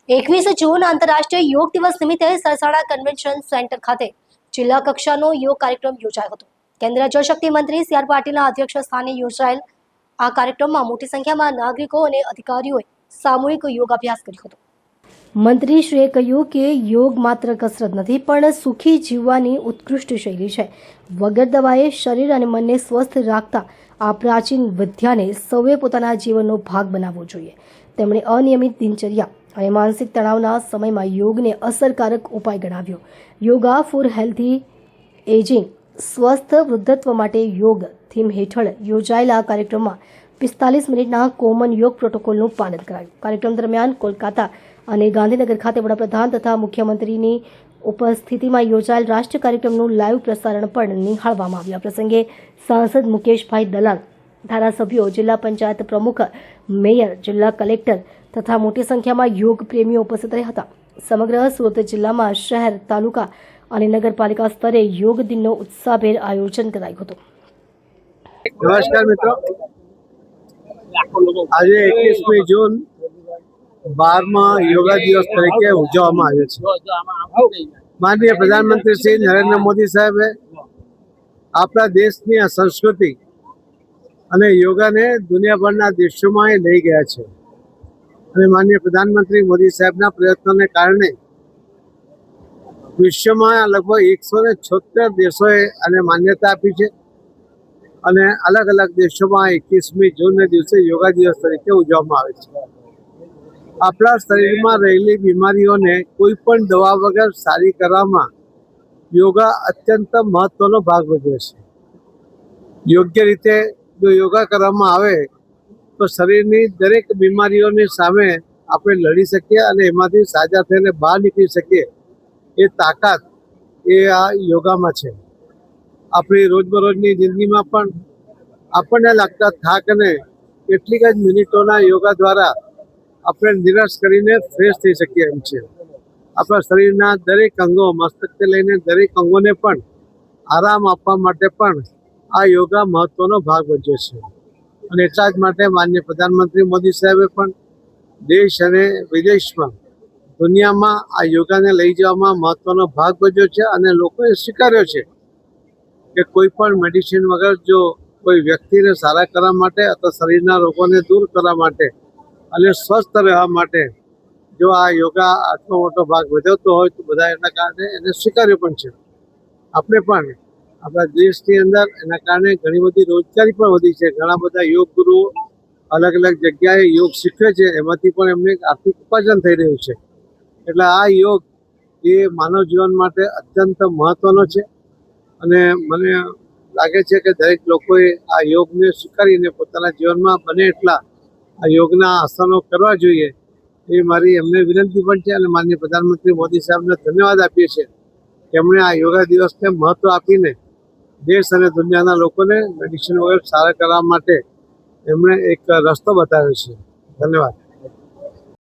21 જૂન આંતરરાષ્ટ્રીય યોગ દિવસ નિમિત્તે સરસાણા કન્વેન્શન સેન્ટર ખાતે જિલ્લા કક્ષાનો યોગ કાર્યક્રમ યોજાયો હતો। કેન્દ્રીય જળશક્તિ મંત્રી સી આર પાટીલના અધ્યક્ષ સ્થાને યોજાયેલ આ કાર્યક્રમમાં મોટી સંખ્યામાં નાગરિકો અને અધિકારીઓએ સામૂહિક યોગ અભ્યાસ કર્યો હતો। મંત્રીશ્રીએ કહ્યું કે યોગ માત્ર કસરત નથી પણ સુખી જીવવાની ઉત્કૃષ્ટ શૈલી છે। વગર દવાએ શરીર અને મનને સ્વસ્થ રાખતા આ પ્રાચીન વિદ્યાને સૌએ પોતાના જીવનનો ભાગ બનાવવો જોઈએ। તેમણે અનિયમિત દિનચર્યા અને માનસિક તણાવના સમયમાં યોગને અસરકારક ઉપાય ગણાવ્યો। યોગા ફોર હેલ્ધી એજિંગ સ્વસ્થ વૃદ્ધત્વ માટે યોગ થીમ હેઠળ યોજાયેલા કાર્યક્રમમાં 45 મિનિટના કોમન યોગ પ્રોટોકોલનું પાલન કરાયું। કાર્યક્રમ દરમિયાન કોલકાતા અને ગાંધીનગર ખાતે વડાપ્રધાન તથા મુખ્યમંત્રીની ઉપસ્થિતિમાં યોજાયેલ રાષ્ટ્રીય કાર્યક્રમનું લાઈવ પ્રસારણ પણ નિહાળવામાં આવ્યું। આ પ્રસંગે સાંસદ મુકેશભાઈ દલાલ, ધારાસભ્યો, જિલ્લા પંચાયત પ્રમુખ, મેયર, જિલ્લા કલેક્ટર તથા મોટી સંખ્યામાં યોગ પ્રેમીઓ ઉપસ્થિત રહ્યા હતા। સમગ્ર સુરત જિલ્લામાં શહેર, તાલુકા અને નગરપાલિકા સ્તરે યોગ દિનનો ઉત્સાહભેર આયોજન કરાયું હતું। નમસ્કાર મિત્રો, આજે 21મી જૂન 12મા યોગા દિવસ તરીકે ઉજવવામાં આવ્યો છે। માનનીય પ્રધાનમંત્રી શ્રી નરેન્દ્ર મોદી સાહેબે આપણા દેશની આ સંસ્કૃતિ અને યોગાને દુનિયાભરના દેશોમાં લઈ ગયા છે અને માનનીય પ્રધાનમંત્રી મોદી સાહેબના પ્રયત્નોને કારણે વિશ્વમાં લગભગ 176 દેશોએ આને માન્યતા આપી છે અને અલગ અલગ દેશોમાં 21મી જૂનને દિવસે યોગા દિવસ તરીકે ઉજવવામાં આવે છે। આપણા શરીરમાં રહેલી બીમારીઓને કોઈ પણ દવા વગર સારી કરવામાં યોગા અત્યંત મહત્વનો ભાગ ભજવે છે। યોગ્ય રીતે જો યોગા કરવામાં આવે તો શરીરની દરેક બીમારીઓની સામે આપણે લડી શકીએ અને એમાંથી સાજા થઈને બહાર નીકળી શકીએ એ તાકાત એ આ યોગામાં છે। આપણી રોજબરોજની જિંદગીમાં પણ આપણને લાગતા થાકને કેટલીક જ મિનિટોના યોગા દ્વારા આપણે નિરાશ કરીને ફ્રેશ થઈ શકીએ એમ છે। આપણા શરીરના દરેક અંગો, મસ્તકથી લઈને દરેક અંગોને પણ આરામ આપવા માટે પણ આ યોગા મહત્વનો ભાગ ભજવે છે અને એટલા જ માટે માનનીય પ્રધાનમંત્રી મોદી સાહેબે પણ દેશ અને વિદેશમાં દુનિયામાં આ યોગાને લઈ જવામાં મહત્વનો ભાગ ભજવ્યો છે અને લોકોએ સ્વીકાર્યો છે કે કોઈ પણ મેડિસિન વગર જો કોઈ વ્યક્તિને સારા કરવા માટે અથવા શરીરના રોગોને દૂર કરવા માટે અને સ્વસ્થ રહેવા માટે જો આ યોગા આટલો મોટો ભાગ ભજવતો હોય તો બધા એના કારણે એને સ્વીકાર્યો પણ છે। આપણે પણ આપણા દેશની અંદર એના કારણે ઘણી બધી રોજગારી પણ વધી છે। ઘણા બધા યોગ ગુરુઓ અલગ અલગ જગ્યાએ યોગ શીખવે છે, એમાંથી પણ એમને આર્થિક ઉપાર્જન થઈ રહ્યું છે। એટલે આ યોગ એ માનવ જીવન માટે અત્યંત મહત્વનો છે અને મને લાગે છે કે દરેક લોકોએ આ યોગને સ્વીકારીને પોતાના જીવનમાં બને એટલા આ યોગના આસનો કરવા જોઈએ એ મારી એમને વિનંતી પણ છે અને માનનીય પ્રધાનમંત્રી મોદી સાહેબને ધન્યવાદ આપીએ છીએ કે એમણે આ યોગા દિવસને મહત્વ આપીને દેશ અને દુનિયાના લોકોને મેડિસિન વગર સારા કરવા માટે એમણે એક રસ્તો બતાવ્યો છે। ધન્યવાદ।